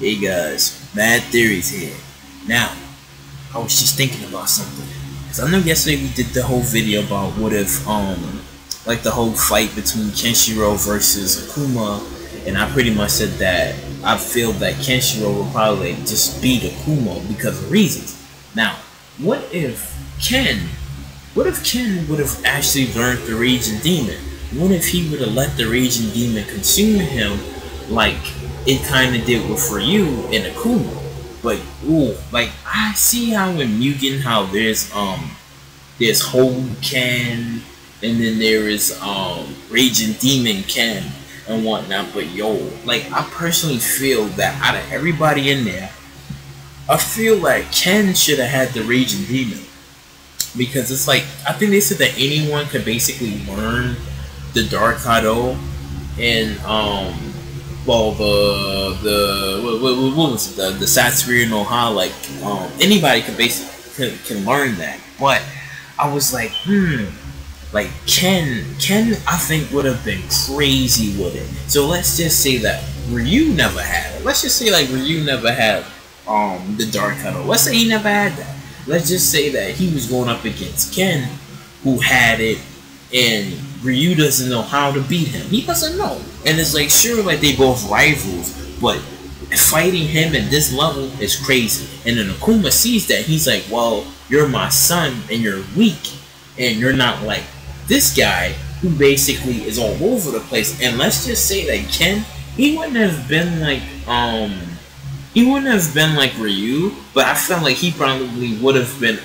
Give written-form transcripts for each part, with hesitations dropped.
Hey guys, Mad Theories here. Now, I was just thinking about something. Cause I know yesterday we did the whole video about what if, like the whole fight between Kenshiro versus Akuma, and I pretty much said that I feel that Kenshiro will probably just beat Akuma because of reasons. Now, what if Ken would have actually learned the Raging Demon? What if he would have let the Raging Demon consume him like it kind of did with Ryu and Akuma? But ooh, like I see how in Mugen how there's Whole Ken, and then there is Raging Demon Ken and whatnot. But yo, like I personally feel that out of everybody in there, I feel like Ken should have had the Raging Demon, because it's like I think they said that anyone could basically learn the Dark Hado, and well what was it, the Satsuri no Ha, like anybody could basically can learn that. But I was like like Ken I think would have been crazy with it. So let's just say that Ryu never had it. Let's just say like Ryu never had the Dark Hado. Let's say he never had that. Let's just say that he was going up against Ken, who had it, and Ryu doesn't know how to beat him. He doesn't know. And it's like, sure, like they both rivals, but fighting him at this level is crazy. And then Akuma sees that. He's like, well, you're my son and you're weak, and you're not like this guy who basically is all over the place. And let's just say that Ken, he wouldn't have been like Ryu, but I felt like he probably would have been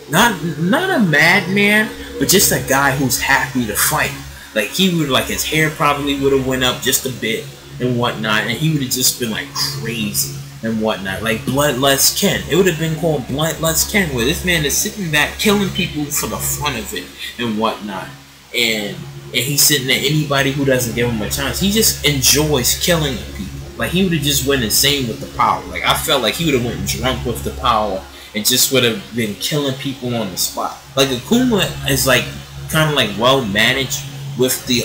not a madman, but just a guy who's happy to fight. Like he would, like his hair probably would have went up just a bit and whatnot, and he would have just been like crazy and whatnot, like Bloodlust Ken. It would have been called Bloodlust Ken, where this man is sitting back killing people for the fun of it and whatnot, and he's sitting there. Anybody who doesn't give him a chance, he just enjoys killing people. Like he would have just went insane with the power. Like I felt like he would have went drunk with the power and just would have been killing people on the spot. Like Akuma is like kind of like well managed with the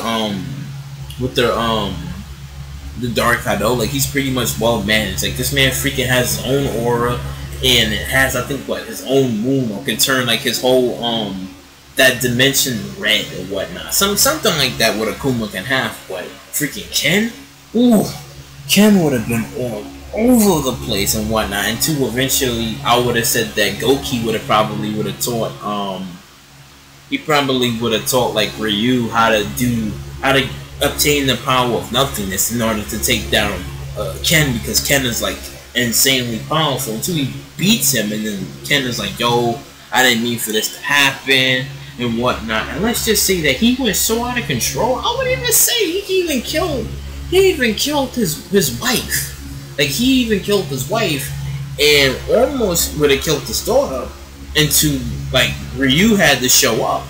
Dark Hado. Like he's pretty much well managed. Like this man freaking has his own aura, and it has, I think, what, his own moon, or can turn like his whole that dimension red or whatnot. Something like that what Akuma can have. But freaking Ken, ooh, Ken would have been all over the place and whatnot. And to eventually, I would have said that Goki would have probably taught he probably would have taught like Ryu how to obtain the power of nothingness in order to take down Ken, because Ken is like insanely powerful until he beats him, and then Ken is like, yo, I didn't mean for this to happen and whatnot. And let's just say that he went so out of control. I would even say he even killed his wife. Like he even killed his wife and almost would have killed his daughter. Into like Ryu had to show up.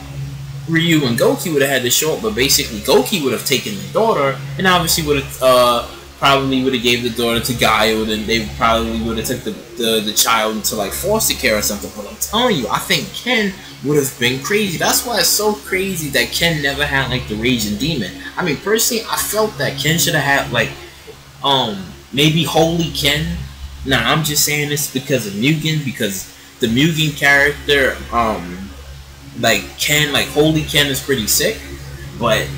Ryu and Goki would have had to show up, but basically Goki would have taken the daughter, and obviously would have probably would have gave the daughter to Gaio, and they probably would have took the child into like foster care or something. But I'm telling you, I think Ken would have been crazy. That's why it's so crazy that Ken never had like the Raging Demon. I mean, personally, I felt that Ken should have had like maybe Holy Ken. Nah, I'm just saying this because of Mugen, because the Mugen character, like Ken, like Holy Ken is pretty sick, but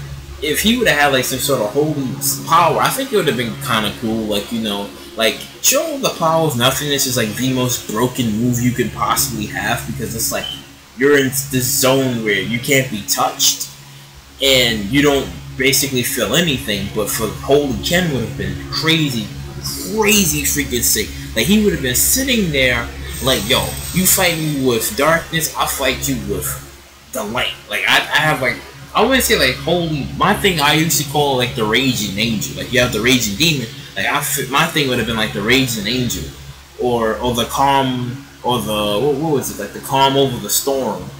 if he would have had like some sort of holy power, I think it would have been kind of cool. Like, you know, like show the power of nothingness is like the most broken move you could possibly have, because it's like you're in this zone where you can't be touched and you don't basically feel anything. But for Holy Ken would have been crazy freaking sick. Like he would have been sitting there like, yo, you fight me with darkness, I fight you with the light. Like I have like, I wouldn't say like holy. My thing, I used to call like the Raging Angel. Like you have the Raging Demon. Like my thing would have been like the Raging Angel, or the calm, or the what was it, like the calm over the storm,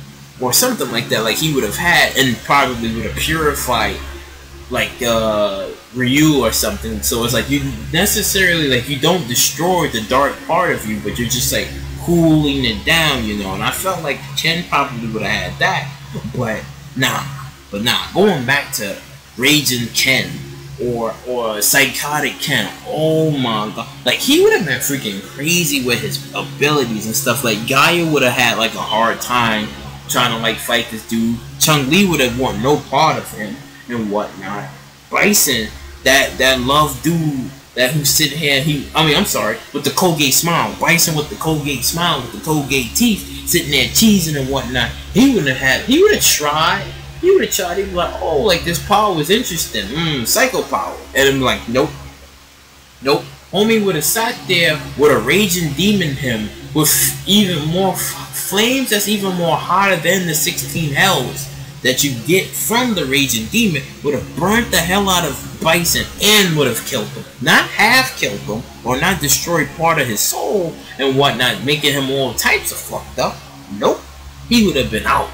or something like that. Like he would have had, and probably would have purified like Ryu or something. So it's like you necessarily, like, you don't destroy the dark part of you, but you're just like cooling it down, you know. And I felt like Ken probably would have had that, but nah. Going back to Raging Ken, or psychotic Ken. Oh my god, like he would have been freaking crazy with his abilities and stuff. Like Gaia would have had like a hard time trying to like fight this dude. Chung-Li would have want no part of him and whatnot. Bison, that love dude that who sit here, with the Colgate smile. Bison with the Colgate smile, with the Colgate teeth, sitting there cheesing and whatnot. He would have tried. He would be like, oh, like this power was interesting. Psycho power. And I'm like, nope. Nope. Homie would have sat there with a raging demon him with even more flames that's even more hotter than the 16 hells that you get from the raging demon. Would have burnt the hell out of Bison and would have killed him. Not half killed him or not destroyed part of his soul and whatnot, making him all types of fucked up. Nope. He would have been out.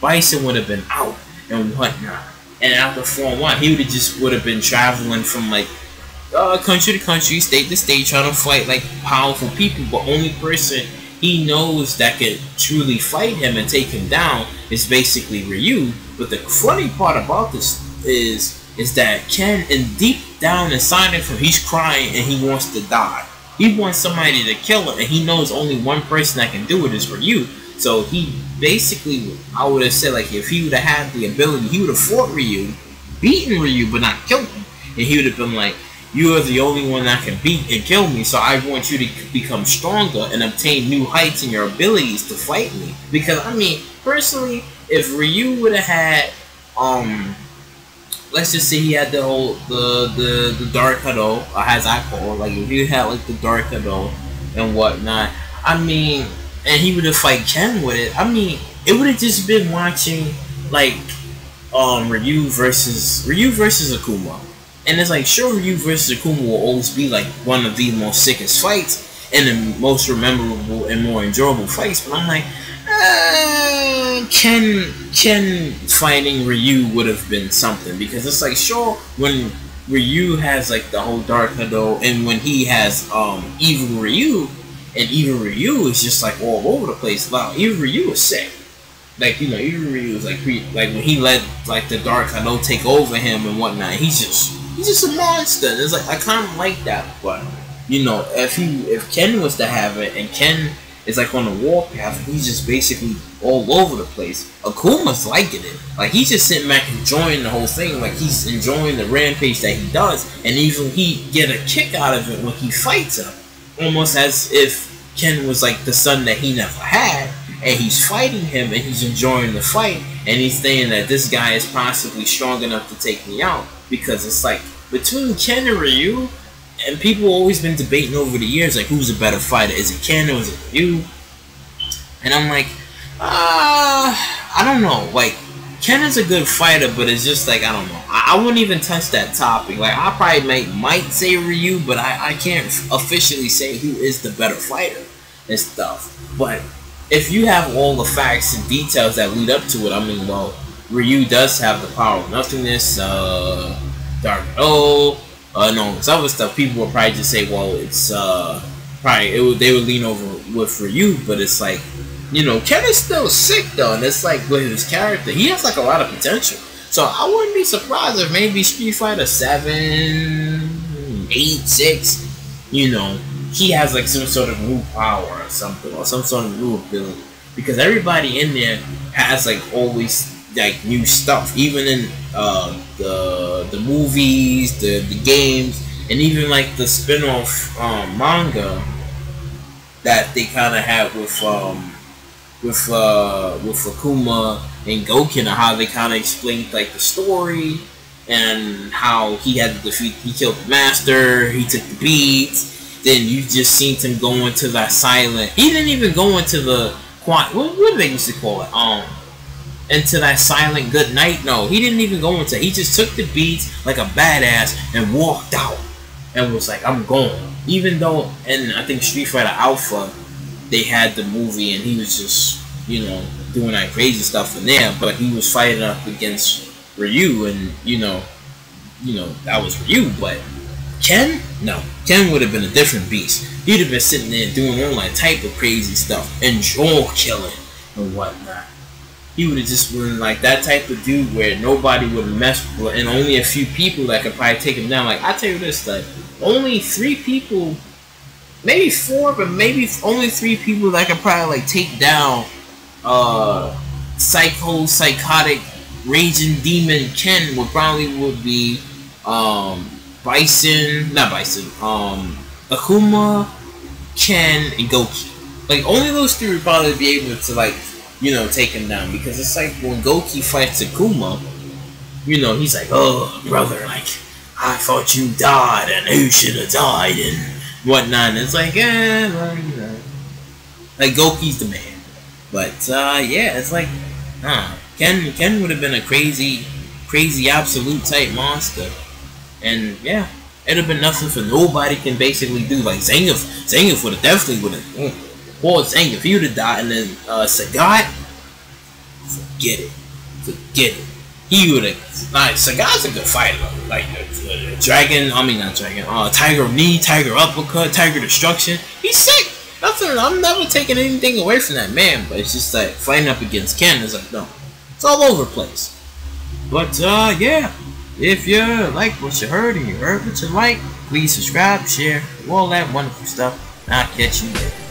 Bison would have been out and whatnot. And after 4-1, he would have been traveling from like country to country, state to state, trying to fight like powerful people. But only person he knows that could truly fight him and take him down is basically Ryu. But the funny part about this is that Ken, and deep down inside of him, he's crying and he wants to die. He wants somebody to kill him, and he knows only one person that can do it is Ryu. So he basically, I would have said, like, if he would have had the ability, he would have fought Ryu, beaten Ryu, but not killed him. And he would have been like, you are the only one that can beat and kill me, so I want you to become stronger and obtain new heights in your abilities to fight me. Because, I mean, personally, if Ryu would have had, let's just say he had the Dark Hado, as I call it, like, if he had, like, the Dark Hado and whatnot, I mean, and he would have fight Ken with it, I mean, it would have just been watching, like, Ryu versus Akuma. And it's like, sure, Ryu versus Akuma will always be like one of the most sickest fights and the most memorable and more enjoyable fights. But I'm like, Ken fighting Ryu would have been something, because it's like, sure, when Ryu has like the whole Dark Hado, and when he has Evil Ryu, and Evil Ryu is just like all over the place. Wow, Evil Ryu is sick. Like, you know, Evil Ryu is like when he let like the Dark Hado take over him and whatnot, he's just a monster. And it's like, I kind of like that, but you know, if Ken was to have it, and Ken is like on the warpath, he's just basically all over the place. Akuma's liking it, like he's just sitting back enjoying the whole thing, like he's enjoying the rampage that he does, and even he get a kick out of it when he fights him, almost as if Ken was like the son that he never had, and he's fighting him and he's enjoying the fight, and he's saying that this guy is possibly strong enough to take me out. Because it's like, between Ken and Ryu, and people always been debating over the years, like, who's a better fighter? Is it Ken or is it Ryu? And I'm like, I don't know. Like, Ken is a good fighter, but it's just like, I don't know. I wouldn't even touch that topic. Like, I probably might say Ryu, but I can't officially say who is the better fighter and stuff. But if you have all the facts and details that lead up to it, I mean, well, Ryu does have the power of nothingness, Dark no, it's other stuff. People will probably just say, well, it's they would lean over with Ryu, but it's like, you know, Ken is still sick though, and it's like with his character, he has like a lot of potential. So I wouldn't be surprised if maybe Street Fighter 7, 8, 6, you know, he has like some sort of new power or something, or some sort of new ability, because everybody in there has like always like new stuff, even in the movies, the games, and even like the spin-off manga that they kind of had with Akuma and Goken, and how they kind of explained like the story and how he had to defeat, he killed the master, he took the beats. Then you just seen him go into that silent. He didn't even go into the what do they used to call it? Into that silent good night. No, he didn't even go into. He just took the beats like a badass and walked out and was like, "I'm going." Even though, and I think Street Fighter Alpha, they had the movie and he was just, you know, doing that crazy stuff in there, but he was fighting up against Ryu, and you know that was Ryu, but Ken? No. Ken would have been a different beast. He'd have been sitting there doing all that type of crazy stuff and jaw killing and whatnot. he would have just been like that type of dude where nobody would mess with, and only a few people that could probably take him down. Like I tell you this, like only 3 people, maybe 4, but maybe only 3 people that could probably like take down psychotic raging demon Ken would be Akuma, Ken, and Goki. Like only those 3 would probably be able to like, you know, take him down, because it's like when Goki fights Akuma, you know, he's like, oh brother, like I thought you died and you should have died and whatnot, and it's like, well, you know, like Goki's the man. But yeah, it's like Ken would have been a crazy absolute type monster, and yeah, it'd have been nothing for nobody can basically do. Like Zangief would have definitely poor Zangief, he would have died, and then Sagat, forget it. He would have. Like Sagat's a good fighter, like Dragon. I mean not Dragon. Tiger Knee, Tiger Uppercut, Tiger Destruction. He's sick. Nothing. I'm never taking anything away from that man, but it's just like fighting up against Ken is like no, it's all over the place. But yeah, if you like what you heard and you heard what you like, please subscribe, share, all that wonderful stuff. And I'll catch you later.